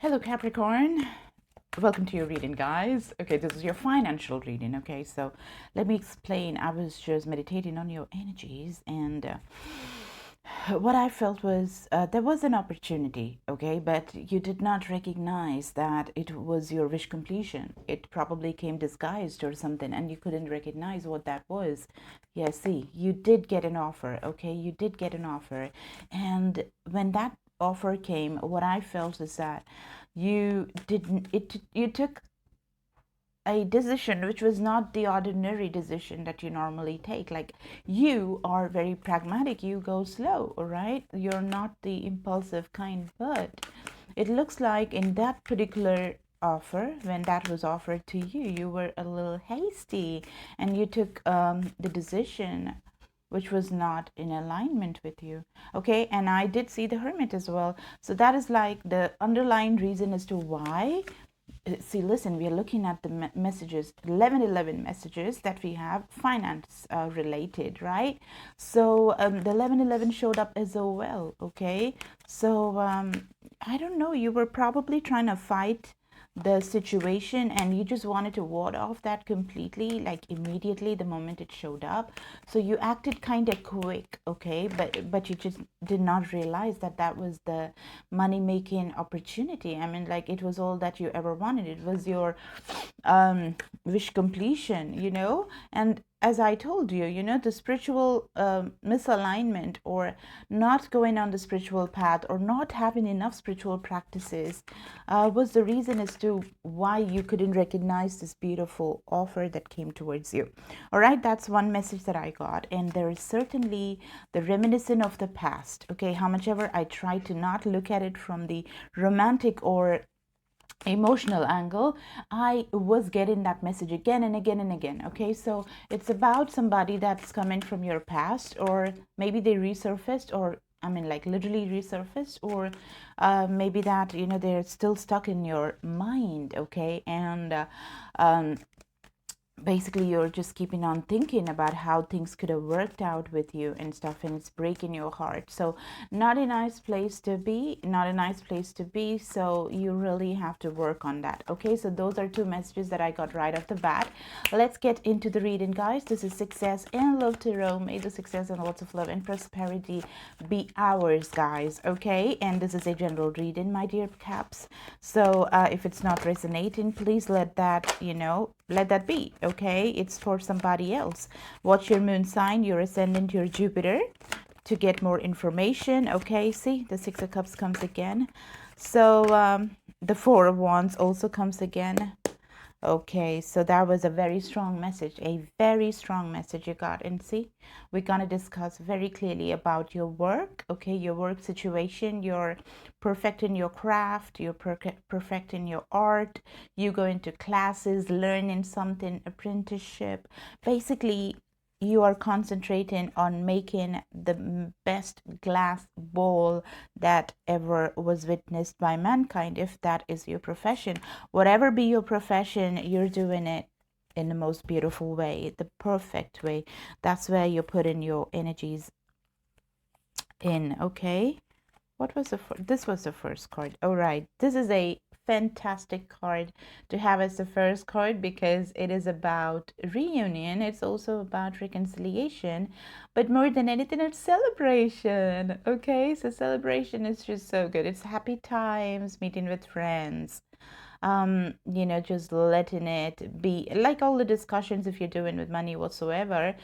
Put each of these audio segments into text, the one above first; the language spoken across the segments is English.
Hello, Capricorn. Welcome to your reading, guys. Okay, this is your financial reading. Okay, so let me explain. I was just meditating on your energies, and what I felt was there was an opportunity, okay, but you did not recognize that it was your wish completion. It probably came disguised or something, and you couldn't recognize what that was. Yeah, see, you did get an offer, okay, you did get an offer, and when that offer came, what I felt is that you took a decision which was not the ordinary decision that you normally take. Like, you are very pragmatic, you go slow, all right, you're not the impulsive kind, but it looks like in that particular offer, when that was offered to you, you were a little hasty, and you took the decision which was not in alignment with you. Okay, and I did see the Hermit as well, so that is like the underlying reason as to why. See, listen, we are looking at the messages, 1111 messages that we have, finance related, right? So the 1111 showed up as well. Okay, so I don't know, you were probably trying to fight the situation, and you just wanted to ward off that completely, like immediately the moment it showed up. So you acted kind of quick, okay, but you just did not realize that that was the money making opportunity. I mean, like, it was all that you ever wanted. It was your wish completion, and as I told you, the spiritual misalignment, or not going on the spiritual path, or not having enough spiritual practices, was the reason as to why you couldn't recognize this beautiful offer that came towards you. All right, that's one message that I got. And there is certainly the reminiscent of the past. Okay, how much ever I try to not look at it from the romantic or emotional angle, I was getting that message again and again and again. Okay, so it's about somebody that's coming from your past, or maybe they resurfaced, or I mean, like, literally resurfaced, or maybe that they're still stuck in your mind. Okay, and basically you're just keeping on thinking about how things could have worked out with you and stuff, and it's breaking your heart. So not a nice place to be, not a nice place to be. So you really have to work on that. Okay, so those are two messages that I got right off the bat. Let's get into the reading, guys. This is Success and Love Tarot. May the success and lots of love and prosperity be ours, guys. Okay, and this is a general reading, my dear caps. So if it's not resonating, please let that be. Okay, it's for somebody else. Watch your moon sign, your ascendant, your Jupiter, to get more information. Okay, see, the Six of Cups comes again. So the Four of Wands also comes again. Okay, so that was a very strong message, a very strong message you got. And see, we're going to discuss very clearly about your work, okay, your work situation. You're perfecting your craft, you're perfecting your art, you go into classes, learning something, apprenticeship. Basically, you are concentrating on making the best glass bowl that ever was witnessed by mankind, if that is your profession. Whatever be your profession, you're doing it in the most beautiful way, the perfect way. That's where you're putting your energies in. Okay, what was this was the first card. All right, this is a fantastic card to have as the first card, because it is about reunion. It's also about reconciliation, but more than anything, it's celebration. Okay, so celebration is just so good. It's happy times, meeting with friends, just letting it be, like all the discussions, if you're doing with money whatsoever,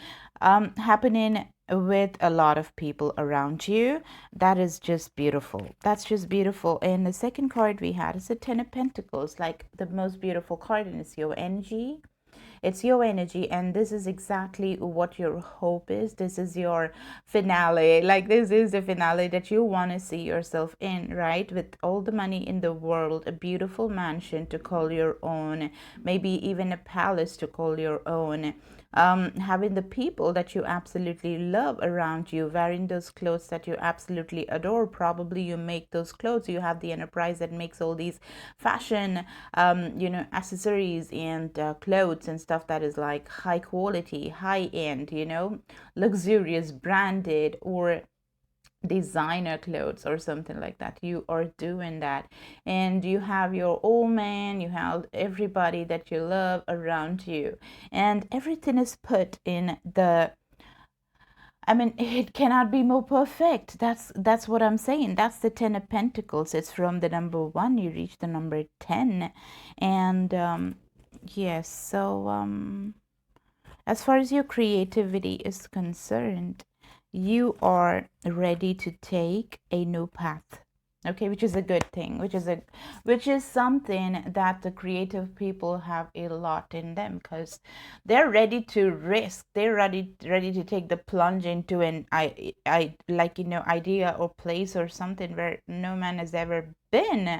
happening with a lot of people around you. That is just beautiful. That's just beautiful. And the second card we had is the Ten of Pentacles, like the most beautiful card, and it's your energy. It's your energy, and this is exactly what your hope is. This is your finale. Like, this is the finale that you want to see yourself in, right? With all the money in the world, a beautiful mansion to call your own, maybe even a palace to call your own. Having the people that you absolutely love around you, wearing those clothes that you absolutely adore. Probably you make those clothes. You have the enterprise that makes all these fashion, accessories and clothes and stuff that is like high quality, high end, luxurious, branded, or designer clothes or something like that. You are doing that, and you have your old man, you have everybody that you love around you, and everything is put in the, I mean, it cannot be more perfect. That's what I'm saying. That's the 10 of Pentacles. It's from the number 1, you reach the number 10. And yes, so as far as your creativity is concerned, you are ready to take a new path. Okay, which is a good thing, which is something that the creative people have a lot in them, because they're ready to risk, they're ready to take the plunge into an I like, you know, idea or place or something where no man has ever been,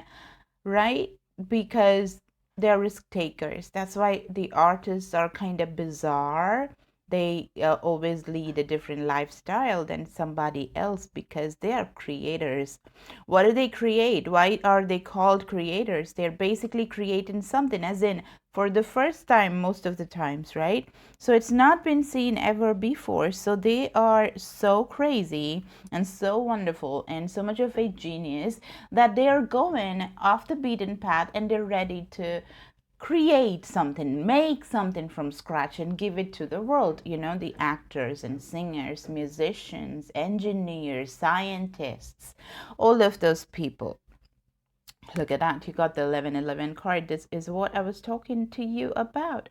right? Because they're risk takers. That's why the artists are kind of bizarre. They always lead a different lifestyle than somebody else because they are creators. What do they create? Why are they called creators? They're basically creating something, as in for the first time most of the times, right? So it's not been seen ever before. So they are so crazy and so wonderful and so much of a genius that they are going off the beaten path, and they're ready to create something, make something from scratch and give it to the world. You know, the actors and singers, musicians, engineers, scientists, all of those people. Look at that, you got the 1111 card. This is what I was talking to you about.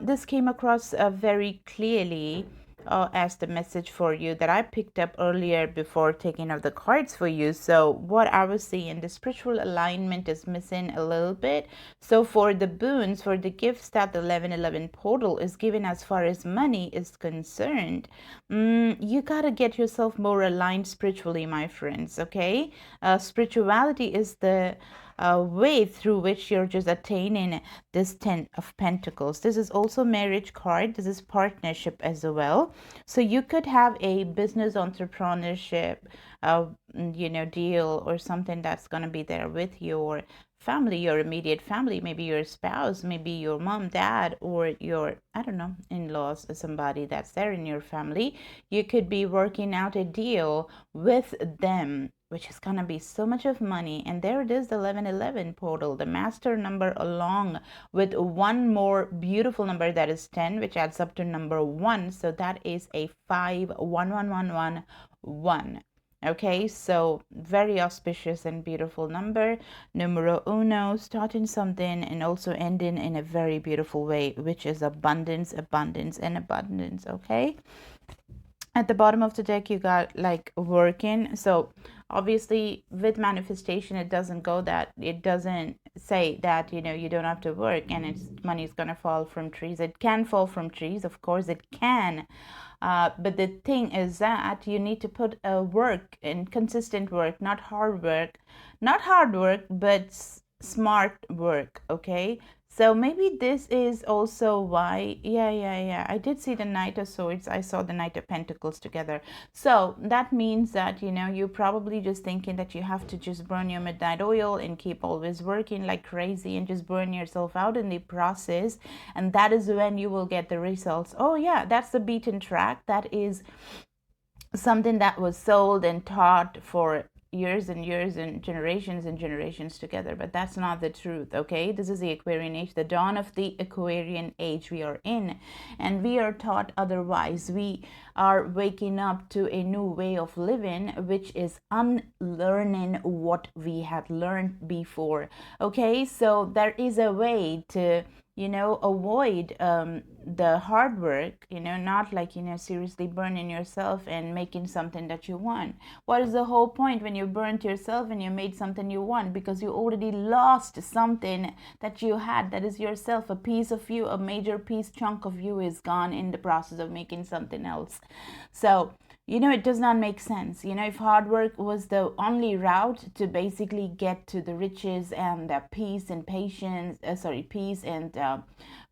This came across very clearly as the message for you that I picked up earlier before taking out the cards for you. So what I was seeing, the spiritual alignment is missing a little bit. So for the boons, for the gifts that the 1111 portal is giving as far as money is concerned, you gotta get yourself more aligned spiritually, my friends. Okay, spirituality is the way through which you're just attaining this 10 of Pentacles. This is also marriage card. This is partnership as well. So you could have a business entrepreneurship, you know, deal or something that's going to be there with your family, your immediate family, maybe your spouse, maybe your mom, dad, or your, I don't know, in-laws, somebody that's there in your family. You could be working out a deal with them, which is gonna be so much of money. And there it is, the 1111 portal, the master number, along with one more beautiful number that is 10, which adds up to number 1. So that is a 511111. Okay, so very auspicious and beautiful number. Numero uno, starting something and also ending in a very beautiful way, which is abundance, abundance, and abundance. Okay, at the bottom of the deck you got like working. So obviously with manifestation, it doesn't go that, it doesn't say that, you know, you don't have to work and it's money is gonna fall from trees. It can fall from trees, of course it can, but the thing is that you need to put work in, consistent work, not hard work, but smart work. Okay, so maybe this is also why, yeah, I did see the Knight of Swords, I saw the Knight of Pentacles together. So that means that, you know, you're probably just thinking that you have to just burn your midnight oil and keep always working like crazy and just burn yourself out in the process, and that is when you will get the results. Oh yeah, that's the beaten track. That is something that was sold and taught for years and years and generations together, but that's not the truth. Okay, this is the Aquarian age, the dawn of the Aquarian age we are in, and we are taught otherwise. We are waking up to a new way of living, which is unlearning what we had learned before. Okay, so there is a way to, you know, avoid the hard work, you know, not like, you know, seriously burning yourself and making something that you want. What is the whole point when you burnt yourself and you made something you want? Because you already lost something that you had, that is yourself. A piece of you, a major piece, chunk of you is gone in the process of making something else. So, you know, it does not make sense. You know, if hard work was the only route to basically get to the riches and peace and patience, peace and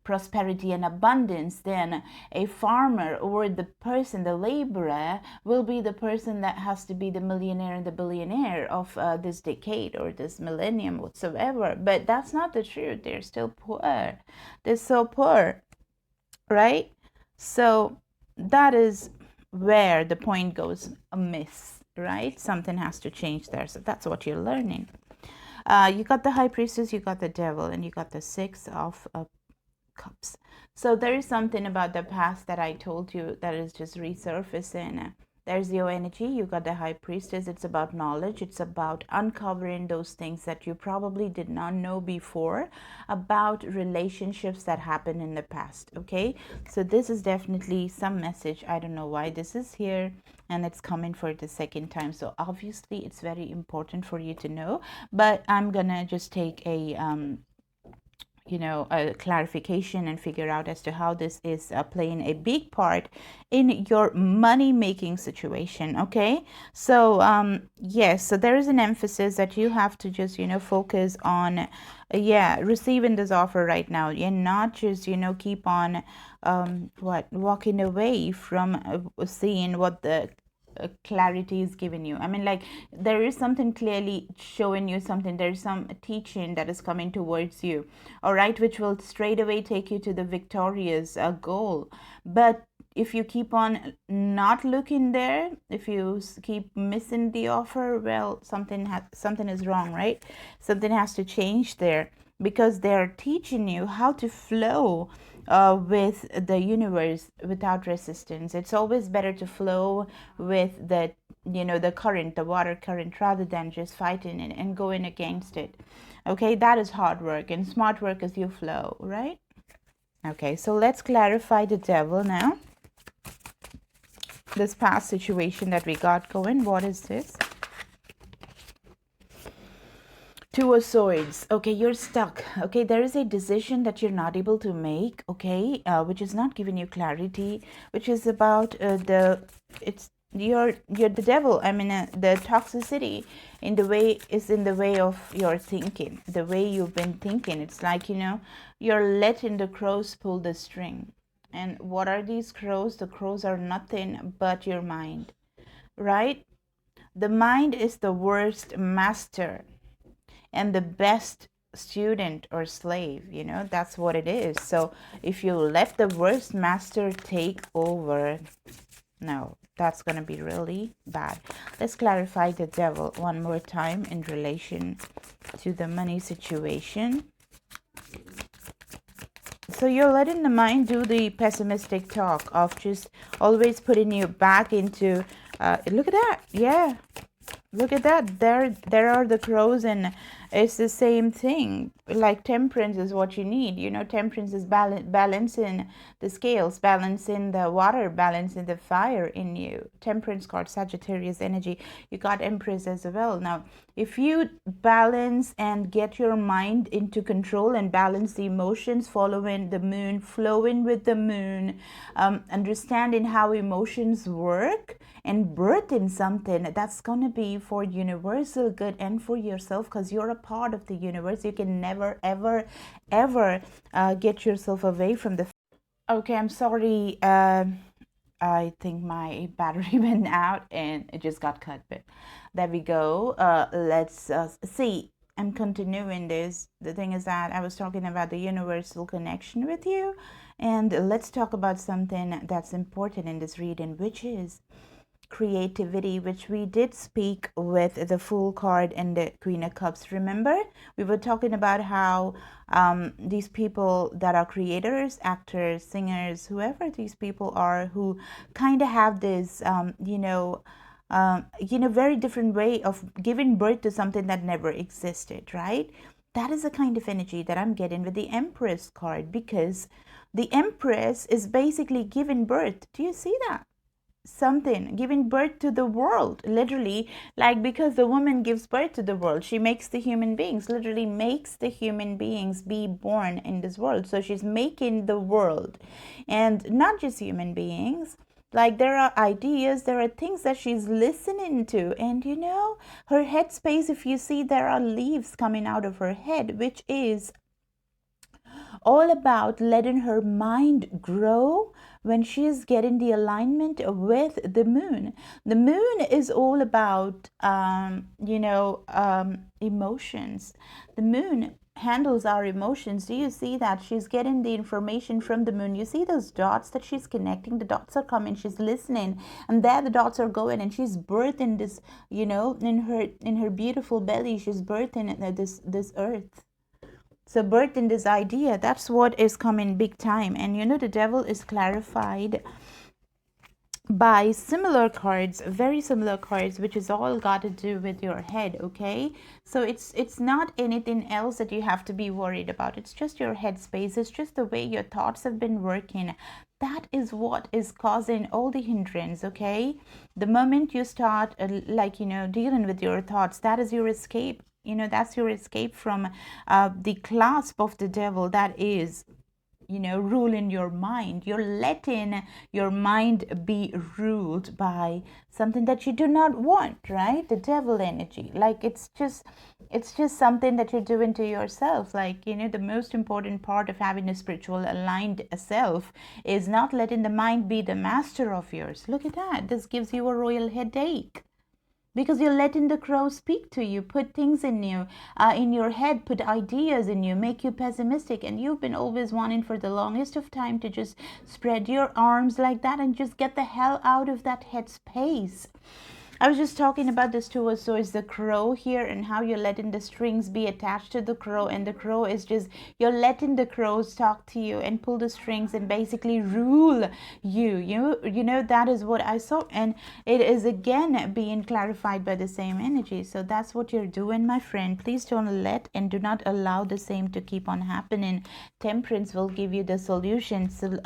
prosperity and abundance, then a farmer or the person, the laborer, will be the person that has to be the millionaire and the billionaire of this decade or this millennium whatsoever. But that's not the truth. They're still poor. They're so poor, right? So that is where the point goes amiss. right? Something has to change there. So that's what you're learning. You got the High Priestess, you got the Devil, and you got the Six of Cups. So there is something about the past that I told you that is just resurfacing. There's your energy. You got the High Priestess. It's about knowledge. It's about uncovering those things that you probably did not know before about relationships that happened in the past. Okay, so this is definitely some message. I don't know why this is here, and it's coming for the second time. So obviously it's very important for you to know, but I'm gonna just take a a clarification and figure out as to how this is playing a big part in your money making situation. Okay, so yes, so there is an emphasis that you have to just focus on receiving this offer right now, and not just keep on walking away from seeing what the clarity is given you. I mean, like, there is something clearly showing you something. There's some teaching that is coming towards you, all right, which will straight away take you to the victorious goal. But if you keep on not looking there, if you keep missing the offer, well, something is wrong, right? Something has to change there, because they're teaching you how to flow with the universe without resistance. It's always better to flow with the the current, the water current, rather than just fighting it and going against it. Okay, that is hard work, and smart work is you flow, right? Okay, so let's clarify the Devil now. This past situation that we got going, what is this? Two of Swords. Okay, you're stuck. Okay, there is a decision that you're not able to make. Okay, which is not giving you clarity, which is about you're the Devil. I mean, the toxicity in the way of your thinking, the way you've been thinking. It's like you're letting the crows pull the string. And what are these crows? The crows are nothing but your mind, right? The mind is the worst master and the best student or slave. That's what it is. So if you let the worst master take over, no, that's going to be really bad. Let's clarify the Devil one more time in relation to the money situation. So you're letting the mind do the pessimistic talk of just always putting you back into look at that. Yeah, look at that. There are the crows, and it's the same thing. Like, temperance is what you need. Temperance is balancing the scales, balancing the water, balancing the fire in you. Temperance card, Sagittarius energy. You got Empress as well. Now, if you balance and get your mind into control and balance the emotions, following the moon, flowing with the moon, understanding how emotions work, and birthing something that's going to be for universal good and for yourself, because you're a part of the universe. You can never, ever, ever get yourself away from the... Okay, I'm sorry. I think my battery went out and it just got cut, but there we go. Let's see. I'm continuing this. The thing is that I was talking about the universal connection with you, and let's talk about something that's important in this reading, which is creativity, which we did speak with the Fool card and the Queen of Cups. Remember, we were talking about how these people that are creators, actors, singers, whoever these people are, who kind of have this very different way of giving birth to something that never existed, right? That is the kind of energy that I'm getting with the Empress card, because the Empress is basically giving birth. Do you see that? Something giving birth to the world, literally, like, because the woman gives birth to the world, she makes the human beings, literally makes the human beings be born in this world. So she's making the world, and not just human beings. Like, there are ideas, there are things that she's listening to, and her headspace, if you see, there are leaves coming out of her head, which is all about letting her mind grow when she is getting the alignment with the moon. The moon is all about, emotions. The moon handles our emotions. Do you see that? She's getting the information from the moon. You see those dots that she's connecting? The dots are coming, she's listening, and there the dots are going, and she's birthing this, you know, in her beautiful belly, she's birthing this earth. So birthing this idea, that's what is coming big time. And you know, the devil is clarified by similar cards, very similar cards, which is all got to do with your head. Okay, so it's not anything else that you have to be worried about. It's just your head space. It's just the way your thoughts have been working. That is what is causing all the hindrance. Okay, the moment you start like, you know, dealing with your thoughts, that is your escape. You know, that's your escape from the clasp of the devil that is, you know, ruling your mind. You're letting your mind be ruled by something that you do not want, right? The devil energy. Like, it's just something that you're doing to yourself. Like, you know, the most important part of having a spiritual aligned self is not letting the mind be the master of yours. Look at that. This gives you a royal headache, because you're letting the crow speak to you, put things in you, in your head, put ideas in you, make you pessimistic. And you've been always wanting for the longest of time to just spread your arms like that and just get the hell out of that head space. I was just talking about this too. So it's the crow here, and how you're letting the strings be attached to the crow, and the crow is just, you're letting the crows talk to you and pull the strings and basically rule you. You know, that is what I saw, and it is again being clarified by the same energy. So that's what you're doing, my friend. Please don't let and do not allow the same to keep on happening. Temperance will give you the solution. So,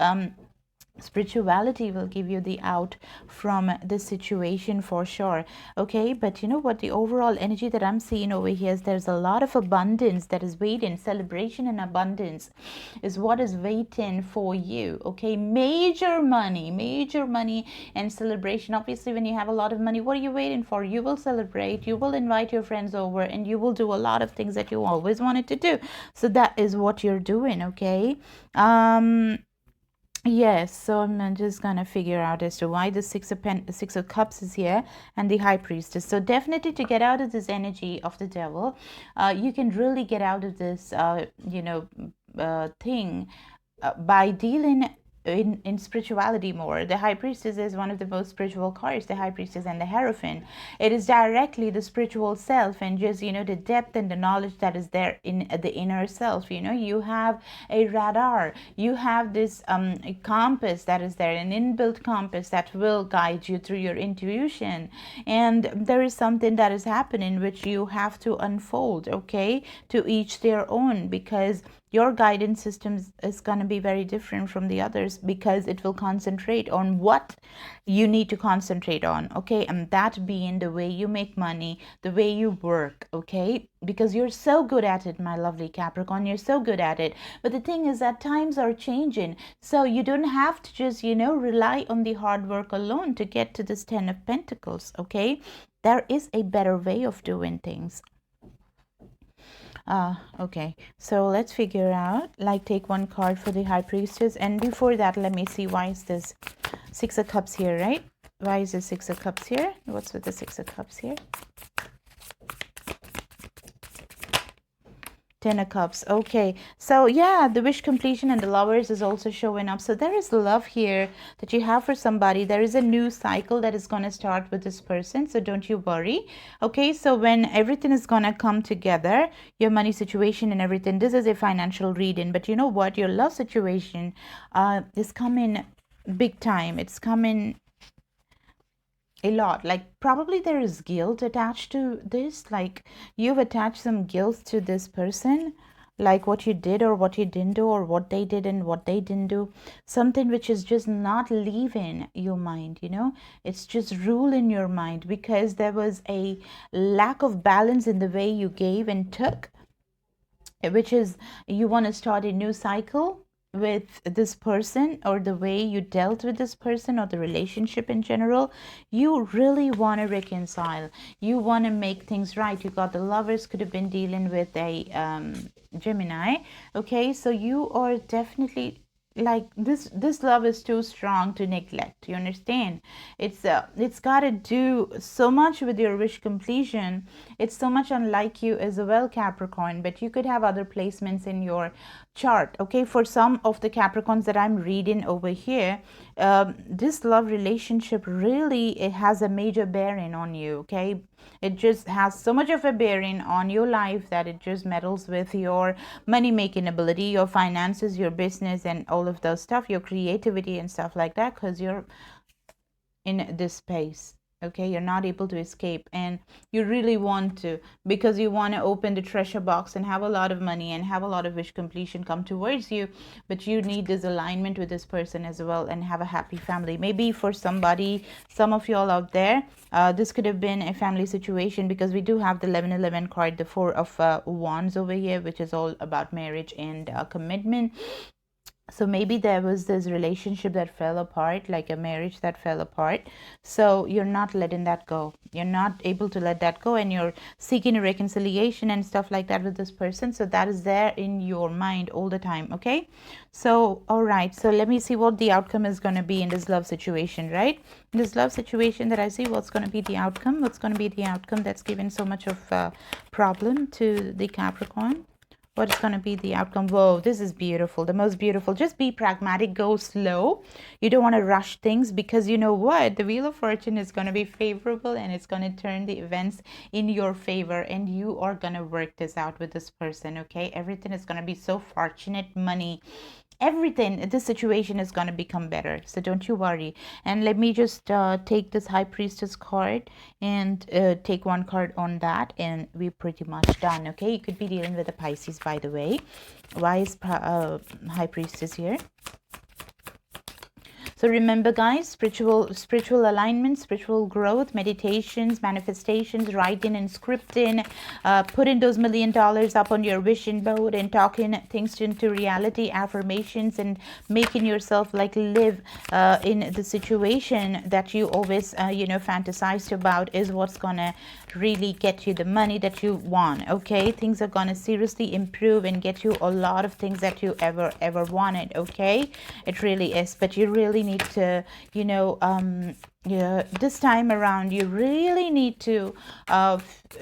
spirituality will give you the out from this situation for sure. Okay, but you know what, the overall energy that I'm seeing over here is there's a lot of abundance that is waiting. Celebration and abundance is what is waiting for you. Okay, major money and celebration. Obviously, when you have a lot of money, what are you waiting for? You will celebrate, you will invite your friends over, and you will do a lot of things that you always wanted to do. So that is what you're doing. Okay, yes, so I'm just gonna figure out as to why the Six of Cups is here and the High Priestess. So definitely, to get out of this energy of the devil, you can really get out of this, you know, thing by dealing in spirituality more. The High Priestess is one of the most spiritual cards, the High Priestess and the Hierophant. It is directly the spiritual self, and just, you know, the depth and the knowledge that is there in the inner self. You know, you have a radar, you have this a compass that is there, an inbuilt compass that will guide you through your intuition, and there is something that is happening which you have to unfold. Okay, to each their own, because your guidance system is going to be very different from the others, because it will concentrate on what you need to concentrate on. Okay, and that being the way you make money, the way you work. Okay, because you're so good at it, my lovely Capricorn, you're so good at it. But the thing is that times are changing, so you don't have to just, you know, rely on the hard work alone to get to this 10 of Pentacles. Okay, there is a better way of doing things. Okay, so let's figure out, like, take one card for the High Priestess. And before that, let me see, why is this Six of Cups here, right? Why is the Six of Cups here? What's with the Six of Cups here? 10 of Cups. Okay, so yeah, the wish completion and the Lovers is also showing up. So there is love here that you have for somebody. There is a new cycle that is going to start with this person, so don't you worry. Okay, so when everything is going to come together, your money situation and everything, this is a financial reading. But you know what, your love situation is coming big time. It's coming a lot. Like, probably there is guilt attached to this. Like, you've attached some guilt to this person, like what you did or what you didn't do, or what they did and what they didn't do. Something which is just not leaving your mind, you know, it's just ruling your mind, because there was a lack of balance in the way you gave and took, which is, you want to start a new cycle with this person, or the way you dealt with this person, or the relationship in general. You really want to reconcile, you want to make things right. You got the Lovers, could have been dealing with a Gemini. Okay, so you are definitely like this love is too strong to neglect. You understand? It's got to do so much with your wish completion. It's so much unlike you as well, Capricorn, but you could have other placements in your chart. Okay, for some of the Capricorns that I'm reading over here, this love relationship really, it has a major bearing on you. Okay, it just has so much of a bearing on your life that it just meddles with your money making ability, your finances, your business, and all of those stuff, your creativity and stuff like that, because you're in this space. Okay, you're not able to escape, and you really want to, because you want to open the treasure box and have a lot of money and have a lot of wish completion come towards you. But you need this alignment with this person as well and have a happy family. Maybe for somebody, some of y'all out there, this could have been a family situation, because we do have the 1111 card, the Four of Wands over here, which is all about marriage and commitment. So maybe there was this relationship that fell apart, like a marriage that fell apart. So you're not letting that go. You're not able to let that go, and you're seeking a reconciliation and stuff like that with this person. So that is there in your mind all the time. Okay. So, all right. So let me see what the outcome is going to be in this love situation, right? In this love situation that I see, what's going to be the outcome? What's going to be the outcome that's given so much of problem to the Capricorn? What is going to be the outcome? Whoa, this is beautiful. The most beautiful. Just be pragmatic. Go slow. You don't want to rush things, because you know what? The Wheel of Fortune is going to be favorable, and it's going to turn the events in your favor, and you are going to work this out with this person, okay? Everything is going to be so fortunate. Money, everything, this situation is going to become better, so don't you worry. And let me just take this High Priestess card and take one card on that, and we're pretty much done. Okay, you could be dealing with a Pisces, by the way. Why is High Priestess here? So remember, guys, spiritual alignment, spiritual growth, meditations, manifestations, writing and scripting, putting those $1 million up on your vision board and talking things into reality, affirmations, and making yourself like live in the situation that you always fantasized about is what's gonna really get you the money that you want. Okay, things are gonna seriously improve and get you a lot of things that you ever wanted. Okay, it really is. But you really need to, this time around, you really need to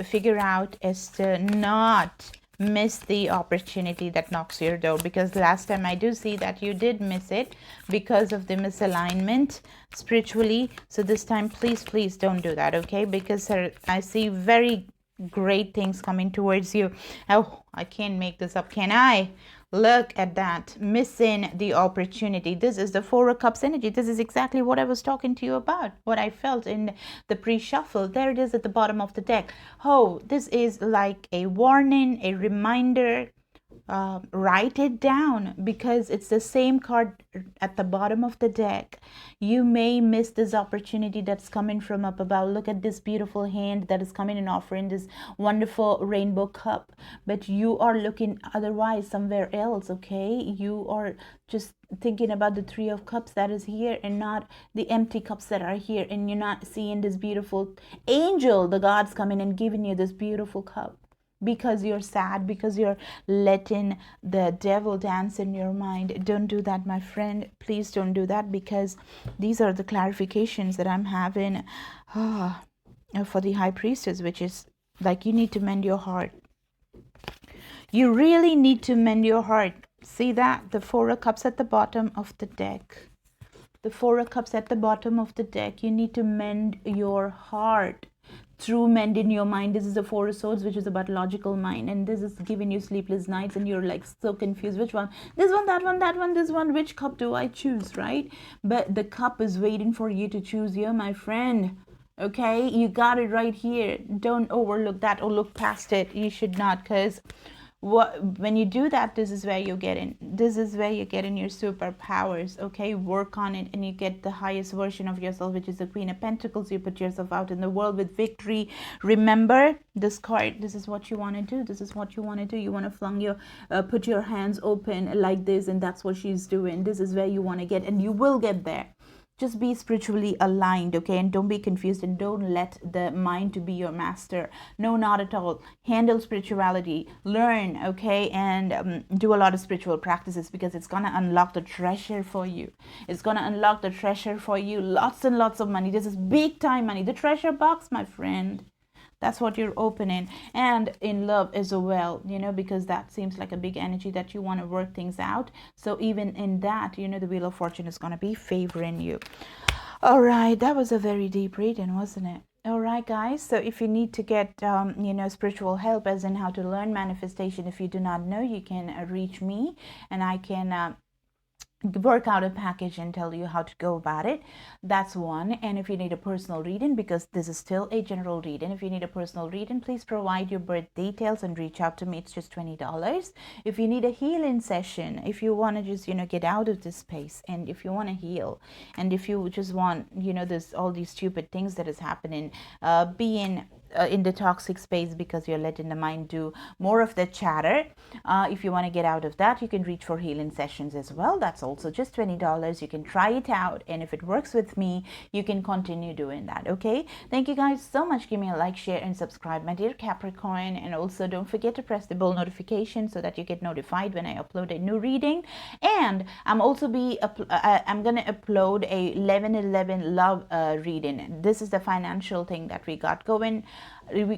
figure out as to not miss the opportunity that knocks your door, because last time I do see that you did miss it because of the misalignment spiritually. So this time, please don't do that. Okay, because I see very great things coming towards you. Oh, I can't make this up, can I? Look at that, missing the opportunity. This is the Four of Cups energy. This is exactly what I was talking to you about, what I felt in the pre-shuffle. There it is at the bottom of the deck. Oh, this is like a warning, a reminder. Write it down, because it's the same card at the bottom of the deck. You may miss this opportunity that's coming from up above. Look at this beautiful hand that is coming and offering this wonderful rainbow cup, but you are looking otherwise somewhere else. Okay, you are just thinking about the Three of Cups that is here and not the empty cups that are here, and you're not seeing this beautiful angel, the gods coming and giving you this beautiful cup, because you're sad, because you're letting the devil dance in your mind. Don't do that, my friend. Please don't do that, because these are the clarifications that I'm having for the High Priestess, which is like, you need to mend your heart. You really need to mend your heart. See that? The Four of Cups at the bottom of the deck. The Four of Cups at the bottom of the deck. You need to mend your heart through mending your mind. This is the Four of Swords, which is about logical mind, and this is giving you sleepless nights, and you're like so confused. Which one? This one, that one, that one, this one. Which cup do I choose, right? But the cup is waiting for you to choose here, my friend. Okay, you got it right here. Don't overlook that or look past it. You should not, because when you do that, this is where you get in. This is where you get in your superpowers. Okay, work on it, and you get the highest version of yourself, which is the Queen of Pentacles. You put yourself out in the world with victory. Remember this card. This is what you want to do. This is what you want to do. You want to put your hands open like this, and that's what she's doing. This is where you want to get, and you will get there. just be spiritually aligned, okay? And don't be confused, and don't let the mind to be your master. No, not at all. Handle spirituality, learn, okay? And do a lot of spiritual practices, because it's gonna unlock the treasure for you. It's gonna unlock the treasure for you. Lots and lots of money. This is big time money. The treasure box, my friend. That's what you're opening. And in love as well, you know, because that seems like a big energy that you want to work things out. So even in that, you know, the Wheel of Fortune is going to be favoring you. All right, that was a very deep reading, wasn't it? All right, guys, so if you need to get you know, spiritual help, as in how to learn manifestation, if you do not know, you can reach me, and I can work out a package and tell you how to go about it. That's one. And if you need a personal reading, because this is still a general reading, if you need a personal reading, please provide your birth details and reach out to me. It's just $20. If you need a healing session, if you want to just, you know, get out of this space, and if you want to heal, and if you just want, you know, there's all these stupid things that is happening, being in the toxic space, because you're letting the mind do more of the chatter. If you want to get out of that, you can reach for healing sessions as well. That's also just $20. You can try it out, and if it works with me, you can continue doing that. Okay, thank you guys so much. Give me a like, share, and subscribe, my dear Capricorn. And also don't forget to press the bell notification so that you get notified when I upload a new reading. And I'm also I'm gonna upload a 11/11 love reading. This is the financial thing that we got going.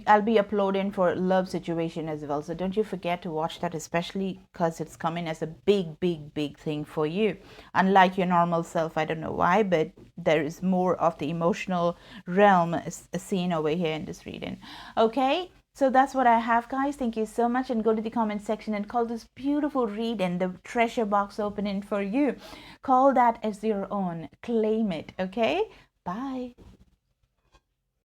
I'll be uploading for love situation as well, so don't you forget to watch that, especially because it's coming as a big thing for you, unlike your normal self. I don't know why, but there is more of the emotional realm seen over here in this reading. Okay, so that's what I have, guys. Thank you so much, and go to the comment section and call this beautiful reading the treasure box opening for you. Call that as your own. Claim it. Okay, bye.